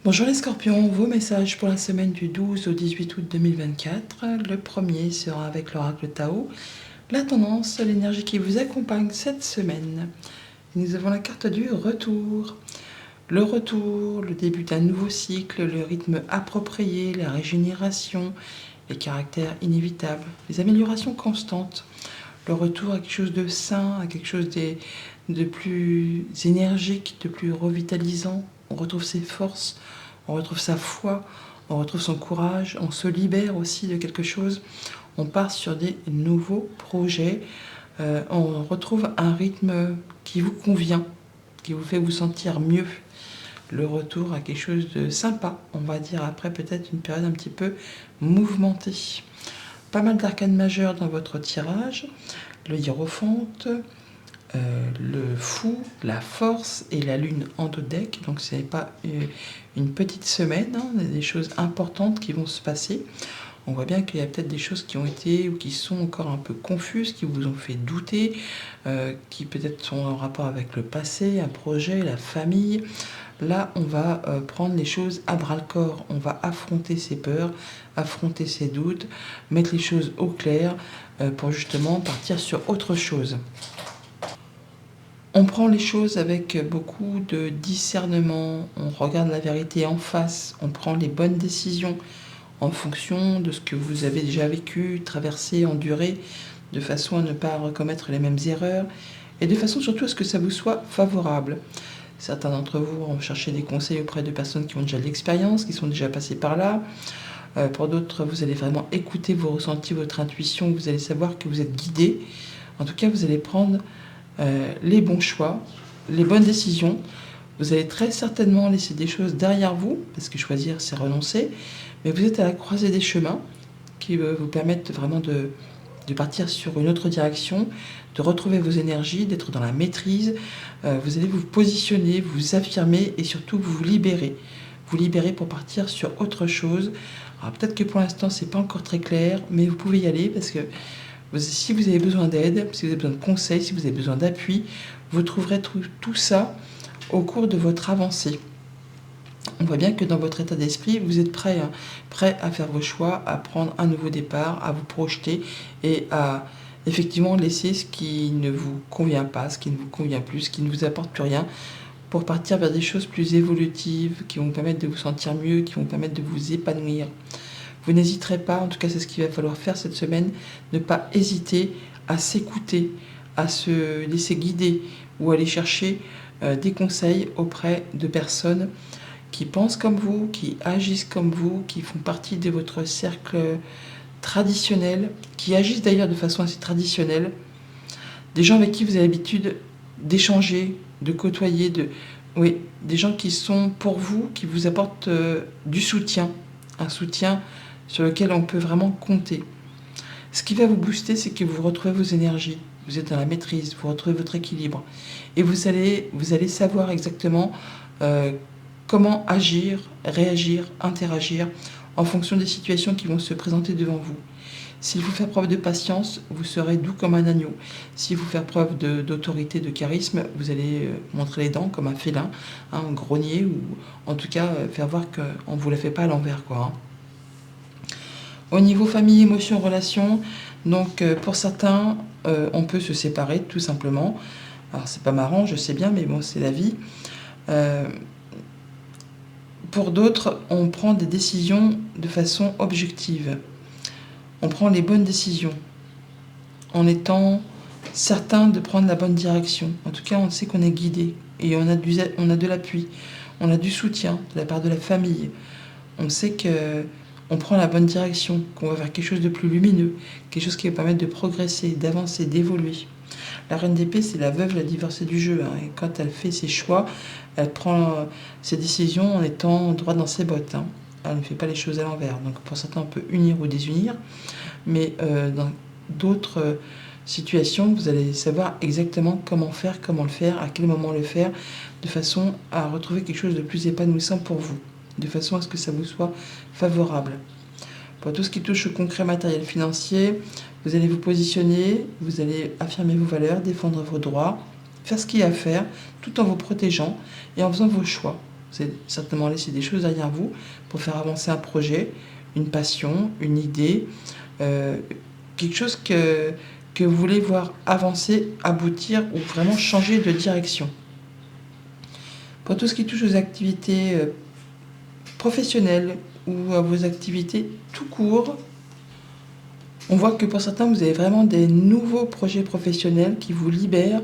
Bonjour les scorpions, vos messages pour la semaine du 12 au 18 août 2024. Le premier sera avec l'oracle Tao. La tendance, l'énergie qui vous accompagne cette semaine. Nous avons la carte du retour. Le retour, le début d'un nouveau cycle, le rythme approprié, la régénération, les caractères inévitables, les améliorations constantes. Le retour à quelque chose de sain, à quelque chose de plus énergique, de plus revitalisant. On retrouve ses forces, on retrouve sa foi, on retrouve son courage, on se libère aussi de quelque chose. On part sur des nouveaux projets, on retrouve un rythme qui vous convient, qui vous fait vous sentir mieux. Le retour à quelque chose de sympa, on va dire, après peut-être une période un petit peu mouvementée. Pas mal d'arcanes majeures dans votre tirage, le hiérophante, le fou, la force et la lune en dodeck. Donc ce n'est pas une petite semaine, hein, il y a des choses importantes qui vont se passer. On voit bien qu'il y a peut-être des choses qui ont été ou qui sont encore un peu confuses, qui vous ont fait douter, qui peut-être sont en rapport avec le passé, un projet, la famille. Là, on va prendre les choses à bras-le-corps, on va affronter ses peurs, affronter ses doutes, mettre les choses au clair pour justement partir sur autre chose. On prend les choses avec beaucoup de discernement, on regarde la vérité en face, on prend les bonnes décisions en fonction de ce que vous avez déjà vécu, traversé, enduré, de façon à ne pas recommettre les mêmes erreurs et de façon surtout à ce que ça vous soit favorable. Certains d'entre vous vont chercher des conseils auprès de personnes qui ont déjà de l'expérience, qui sont déjà passées par là. Pour d'autres, vous allez vraiment écouter vos ressentis, votre intuition, vous allez savoir que vous êtes guidé. En tout cas, vous allez prendre les bons choix, les bonnes décisions. Vous allez très certainement laisser des choses derrière vous, parce que choisir, c'est renoncer. Mais vous êtes à la croisée des chemins qui vous permettent vraiment de partir sur une autre direction, de retrouver vos énergies, d'être dans la maîtrise. Vous allez vous positionner, vous affirmer et surtout vous libérer. Vous libérer pour partir sur autre chose. Alors peut-être que pour l'instant, c'est pas encore très clair, mais vous pouvez y aller parce que si vous avez besoin d'aide, si vous avez besoin de conseils, si vous avez besoin d'appui, vous trouverez tout ça au cours de votre avancée. On voit bien que dans votre état d'esprit, vous êtes prêt à faire vos choix, à prendre un nouveau départ, à vous projeter et à effectivement laisser ce qui ne vous convient pas, ce qui ne vous convient plus, ce qui ne vous apporte plus rien, pour partir vers des choses plus évolutives, qui vont vous permettre de vous sentir mieux, qui vont vous permettre de vous épanouir. Vous n'hésiterez pas, en tout cas c'est ce qu'il va falloir faire cette semaine, ne pas hésiter à s'écouter, à se laisser guider ou aller chercher des conseils auprès de personnes qui pensent comme vous, qui agissent comme vous, qui font partie de votre cercle traditionnel, qui agissent d'ailleurs de façon assez traditionnelle, des gens avec qui vous avez l'habitude d'échanger, de côtoyer, des gens qui sont pour vous, qui vous apportent du soutien, un soutien sur lequel on peut vraiment compter. Ce qui va vous booster, c'est que vous retrouvez vos énergies, vous êtes dans la maîtrise, vous retrouvez votre équilibre, et vous allez savoir exactement comment agir, réagir, interagir en fonction des situations qui vont se présenter devant vous. S'il faut faire preuve de patience, vous serez doux comme un agneau. S'il faut faire preuve d'autorité, de charisme, vous allez montrer les dents comme un félin, un grogner, ou en tout cas faire voir qu'on ne vous la fait pas à l'envers, quoi. Au niveau famille, émotions, relations, donc pour certains, on peut se séparer tout simplement. Alors c'est pas marrant, je sais bien, mais bon, c'est la vie. Pour d'autres, on prend des décisions de façon objective. On prend les bonnes décisions en étant certain de prendre la bonne direction. En tout cas, on sait qu'on est guidé et on a de l'appui, on a du soutien de la part de la famille. On sait qu'on prend la bonne direction, qu'on va vers quelque chose de plus lumineux, quelque chose qui va permettre de progresser, d'avancer, d'évoluer. La reine d'épée, c'est la veuve, la divorcée du jeu. Hein, et quand elle fait ses choix, elle prend ses décisions en étant droite dans ses bottes. Hein. Elle ne fait pas les choses à l'envers. Donc pour certains, on peut unir ou désunir. Mais dans d'autres situations, vous allez savoir exactement comment faire, comment le faire, à quel moment le faire, de façon à retrouver quelque chose de plus épanouissant pour vous, de façon à ce que ça vous soit favorable. Pour tout ce qui touche au concret matériel financier, vous allez vous positionner, vous allez affirmer vos valeurs, défendre vos droits, faire ce qu'il y a à faire, tout en vous protégeant et en faisant vos choix. Vous avez certainement laissé des choses derrière vous pour faire avancer un projet, une passion, une idée, quelque chose que vous voulez voir avancer, aboutir ou vraiment changer de direction. Pour tout ce qui touche aux activités professionnelles ou à vos activités tout court, on voit que pour certains, vous avez vraiment des nouveaux projets professionnels qui vous libèrent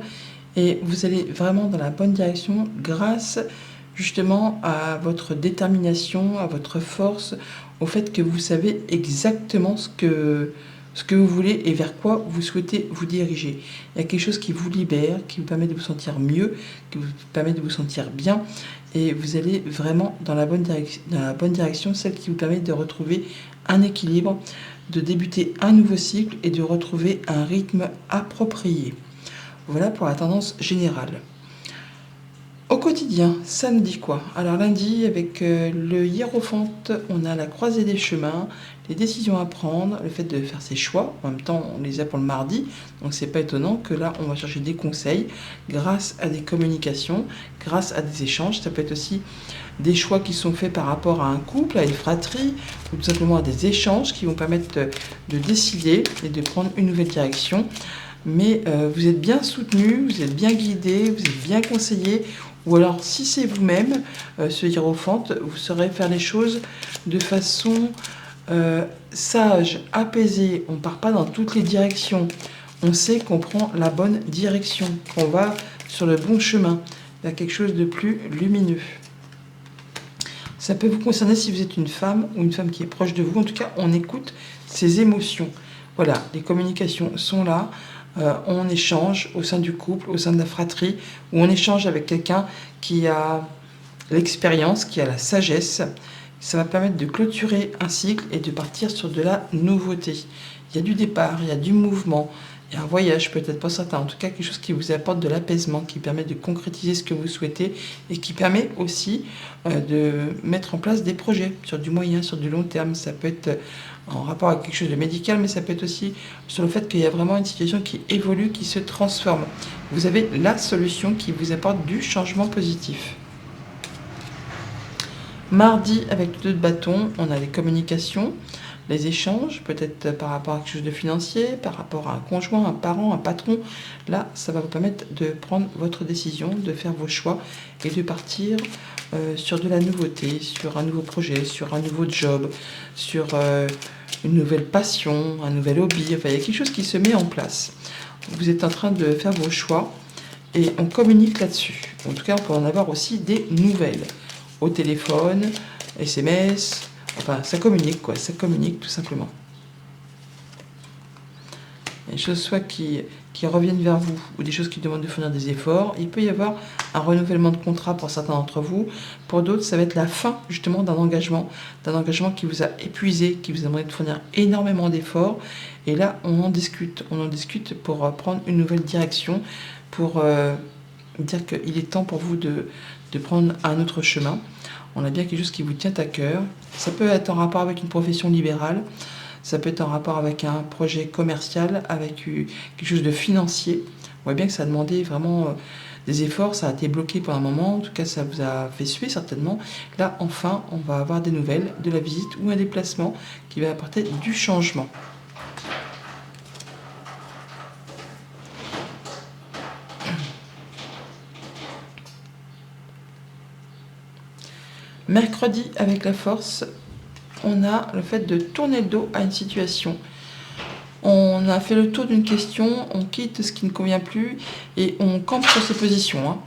et vous allez vraiment dans la bonne direction grâce justement à votre détermination, à votre force, au fait que vous savez exactement ce que vous voulez et vers quoi vous souhaitez vous diriger. Il y a quelque chose qui vous libère, qui vous permet de vous sentir mieux, qui vous permet de vous sentir bien et vous allez vraiment dans la bonne direction, celle qui vous permet de retrouver un équilibre, de débuter un nouveau cycle et de retrouver un rythme approprié. Voilà pour la tendance générale. Au quotidien, ça nous dit quoi? Alors lundi, avec le hiérophante, on a la croisée des chemins, les décisions à prendre, le fait de faire ses choix. En même temps, on les a pour le mardi, donc c'est pas étonnant que là, on va chercher des conseils grâce à des communications, grâce à des échanges. Ça peut être aussi des choix qui sont faits par rapport à un couple, à une fratrie, ou tout simplement à des échanges qui vont permettre de décider et de prendre une nouvelle direction. Mais vous êtes bien soutenu, vous êtes bien guidé, vous êtes bien conseillé. Ou alors, si c'est vous-même, ce hiérophante, vous saurez faire les choses de façon sage, apaisée. On ne part pas dans toutes les directions. On sait qu'on prend la bonne direction, qu'on va sur le bon chemin, vers quelque chose de plus lumineux. Ça peut vous concerner si vous êtes une femme ou une femme qui est proche de vous. En tout cas, on écoute ses émotions. Voilà, les communications sont là. On échange au sein du couple, au sein de la fratrie, où on échange avec quelqu'un qui a l'expérience, qui a la sagesse. Ça va permettre de clôturer un cycle et de partir sur de la nouveauté. Il y a du départ, il y a du mouvement, il y a un voyage peut-être pour certains, en tout cas quelque chose qui vous apporte de l'apaisement, qui permet de concrétiser ce que vous souhaitez et qui permet aussi de mettre en place des projets sur du moyen, sur du long terme. Ça peut être en rapport avec quelque chose de médical, mais ça peut être aussi sur le fait qu'il y a vraiment une situation qui évolue, qui se transforme. Vous avez la solution qui vous apporte du changement positif. Mardi, avec le 2 de bâton, on a les communications, les échanges, peut-être par rapport à quelque chose de financier, par rapport à un conjoint, un parent, un patron. Là, ça va vous permettre de prendre votre décision, de faire vos choix et de partir sur de la nouveauté, sur un nouveau projet, sur un nouveau job, sur une nouvelle passion, un nouvel hobby. Enfin, il y a quelque chose qui se met en place. Vous êtes en train de faire vos choix et on communique là-dessus. En tout cas, on peut en avoir aussi des nouvelles. Au téléphone, SMS, enfin ça communique quoi, ça communique tout simplement. Il y a des choses soit qui reviennent vers vous ou des choses qui demandent de fournir des efforts. Il peut y avoir un renouvellement de contrat pour certains d'entre vous. Pour d'autres, ça va être la fin justement d'un engagement qui vous a épuisé, qui vous a demandé de fournir énormément d'efforts. Et là, on en discute pour prendre une nouvelle direction, pour dire qu'il est temps pour vous de prendre un autre chemin. On a bien quelque chose qui vous tient à cœur. Ça peut être en rapport avec une profession libérale, ça peut être en rapport avec un projet commercial, avec quelque chose de financier. On voit bien que ça a demandé vraiment des efforts, ça a été bloqué pendant un moment, en tout cas ça vous a fait suer certainement. Là, enfin, on va avoir des nouvelles, de la visite ou un déplacement qui va apporter du changement. Mercredi, avec la force, on a le fait de tourner le dos à une situation. On a fait le tour d'une question, on quitte ce qui ne convient plus et on campe sur ses positions.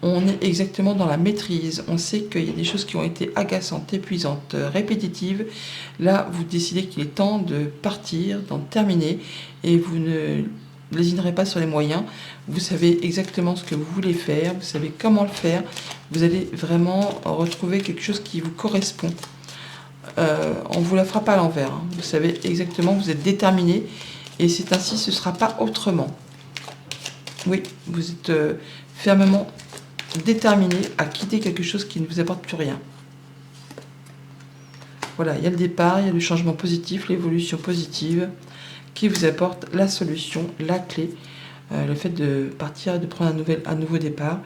On est exactement dans la maîtrise. On sait qu'il y a des choses qui ont été agaçantes, épuisantes, répétitives. Là, vous décidez qu'il est temps de partir, d'en terminer et vous ne lésinerez pas sur les moyens. Vous savez exactement ce que vous voulez faire, vous savez comment le faire. Vous allez vraiment retrouver quelque chose qui vous correspond. On ne vous la fera pas à l'envers. Vous savez exactement, vous êtes déterminé et c'est ainsi, ce ne sera pas autrement. Oui, vous êtes fermement déterminé à quitter quelque chose qui ne vous apporte plus rien. Voilà, il y a le départ, il y a le changement positif, l'évolution positive qui vous apporte la solution, la clé, le fait de partir, de prendre un nouveau départ,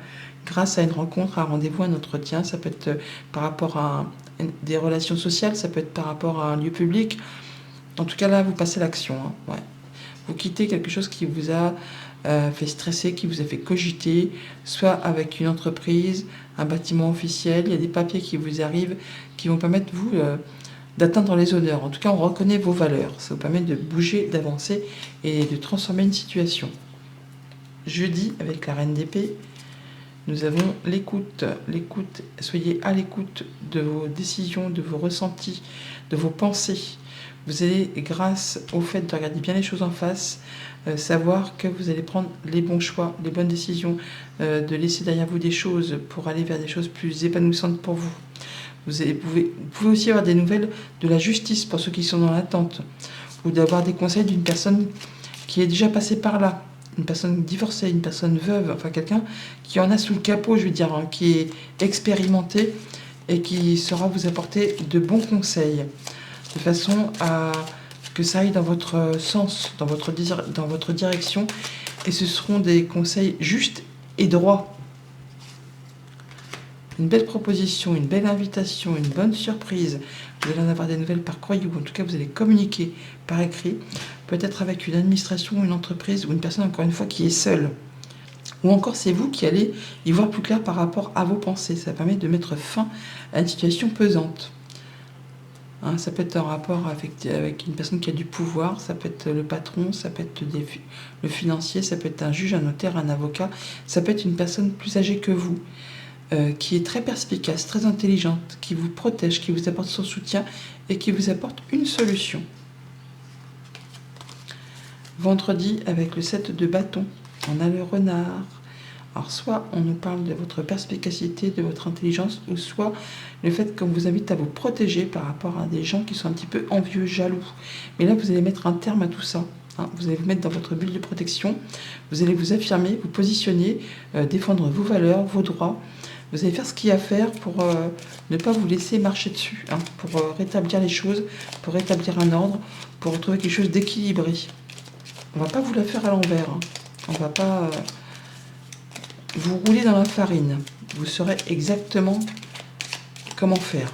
grâce à une rencontre, un rendez-vous, un entretien. Ça peut être par rapport à des relations sociales, ça peut être par rapport à un lieu public. En tout cas, là, vous passez l'action. Hein. Ouais. Vous quittez quelque chose qui vous a fait stresser, qui vous a fait cogiter, soit avec une entreprise, un bâtiment officiel. Il y a des papiers qui vous arrivent qui vont permettre, vous, d'atteindre les honneurs. En tout cas, on reconnaît vos valeurs. Ça vous permet de bouger, d'avancer et de transformer une situation. Jeudi, avec la reine d'épée, nous avons l'écoute. L'écoute, soyez à l'écoute de vos décisions, de vos ressentis, de vos pensées. Vous allez, grâce au fait de regarder bien les choses en face, savoir que vous allez prendre les bons choix, les bonnes décisions, de laisser derrière vous des choses pour aller vers des choses plus épanouissantes pour vous. Vous pouvez aussi avoir des nouvelles de la justice pour ceux qui sont dans l'attente, ou d'avoir des conseils d'une personne qui est déjà passée par là, une personne divorcée, une personne veuve, enfin quelqu'un qui en a sous le capot, je veux dire, hein, qui est expérimenté et qui saura vous apporter de bons conseils, de façon à que ça aille dans votre sens, dans votre direction, et ce seront des conseils justes et droits. Une belle proposition, une belle invitation, une bonne surprise. Vous allez en avoir des nouvelles par courrier, ou en tout cas vous allez communiquer par écrit, peut-être avec une administration, une entreprise ou une personne, encore une fois, qui est seule. Ou encore c'est vous qui allez y voir plus clair par rapport à vos pensées. Ça permet de mettre fin à une situation pesante. Hein, ça peut être en rapport avec une personne qui a du pouvoir, ça peut être le patron, ça peut être le financier, ça peut être un juge, un notaire, un avocat, ça peut être une personne plus âgée que vous. Qui est très perspicace, très intelligente, qui vous protège, qui vous apporte son soutien et qui vous apporte une solution. Vendredi, avec le 7 de bâton, on a le renard. Alors soit on nous parle de votre perspicacité, de votre intelligence, ou soit le fait qu'on vous invite à vous protéger par rapport à des gens qui sont un petit peu envieux, jaloux. Mais là, vous allez mettre un terme à tout ça. Hein. Vous allez vous mettre dans votre bulle de protection, vous allez vous affirmer, vous positionner, défendre vos valeurs, vos droits. Vous allez faire ce qu'il y a à faire pour ne pas vous laisser marcher dessus, hein, pour rétablir les choses, pour rétablir un ordre, pour retrouver quelque chose d'équilibré. On ne va pas vous la faire à l'envers. Hein. On ne va pas vous rouler dans la farine. Vous saurez exactement comment faire.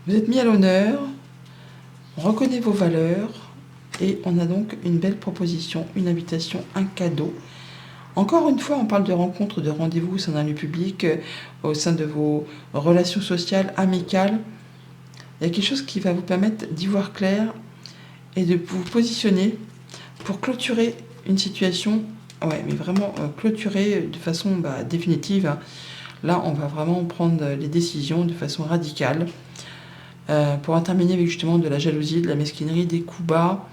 Vous êtes mis à l'honneur, on reconnaît vos valeurs et on a donc une belle proposition, une invitation, un cadeau. Encore une fois, on parle de rencontres, de rendez-vous au sein d'un lieu public, au sein de vos relations sociales, amicales. Il y a quelque chose qui va vous permettre d'y voir clair et de vous positionner pour clôturer une situation, ouais, mais vraiment clôturer de façon définitive. Hein. Là, on va vraiment prendre les décisions de façon radicale pour en terminer avec justement de la jalousie, de la mesquinerie, des coups bas.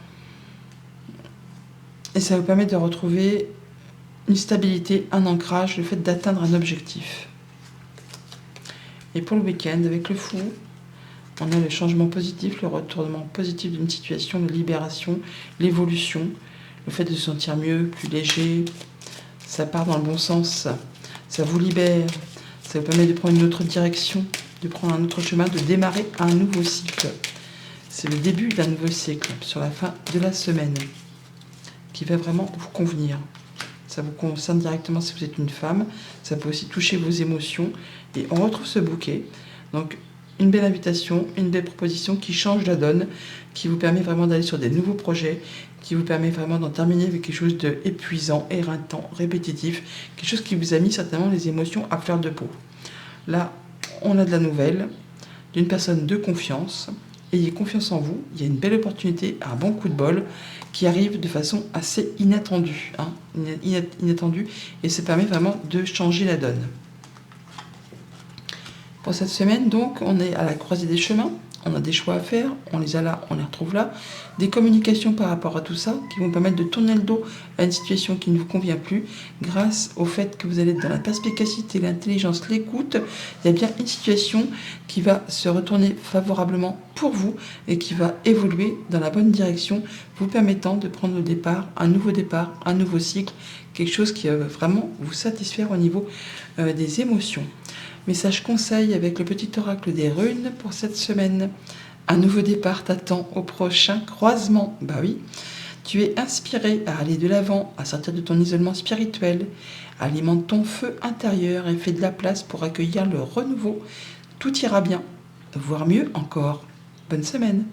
Et ça vous permet de retrouver une stabilité, un ancrage, le fait d'atteindre un objectif. Et pour le week-end, avec le fou, on a le changement positif, le retournement positif d'une situation, de libération, l'évolution, le fait de se sentir mieux, plus léger. Ça part dans le bon sens, ça vous libère, ça vous permet de prendre une autre direction, de prendre un autre chemin, de démarrer un nouveau cycle. C'est le début d'un nouveau cycle sur la fin de la semaine qui va vraiment vous convenir. Ça vous concerne directement si vous êtes une femme. Ça peut aussi toucher vos émotions. Et on retrouve ce bouquet. Donc, une belle invitation, une belle proposition qui change la donne, qui vous permet vraiment d'aller sur des nouveaux projets, qui vous permet vraiment d'en terminer avec quelque chose d'épuisant, éreintant, répétitif, quelque chose qui vous a mis certainement les émotions à fleur de peau. Là, on a de la nouvelle, d'une personne de confiance. Ayez confiance en vous, il y a une belle opportunité, un bon coup de bol qui arrive de façon assez inattendue. Hein, inattendue, et ça permet vraiment de changer la donne. Pour cette semaine, donc, on est à la croisée des chemins. On a des choix à faire, on les a là, on les retrouve là. Des communications par rapport à tout ça qui vont permettre de tourner le dos à une situation qui ne vous convient plus grâce au fait que vous allez être dans la perspicacité, l'intelligence, l'écoute. Il y a bien une situation qui va se retourner favorablement pour vous et qui va évoluer dans la bonne direction, vous permettant de prendre le départ, un nouveau cycle, quelque chose qui va vraiment vous satisfaire au niveau des émotions. Message conseil avec le petit oracle des runes pour cette semaine. Un nouveau départ t'attend au prochain croisement. Bah oui. Tu es inspiré à aller de l'avant, à sortir de ton isolement spirituel. Alimente ton feu intérieur et fais de la place pour accueillir le renouveau. Tout ira bien, voire mieux encore. Bonne semaine.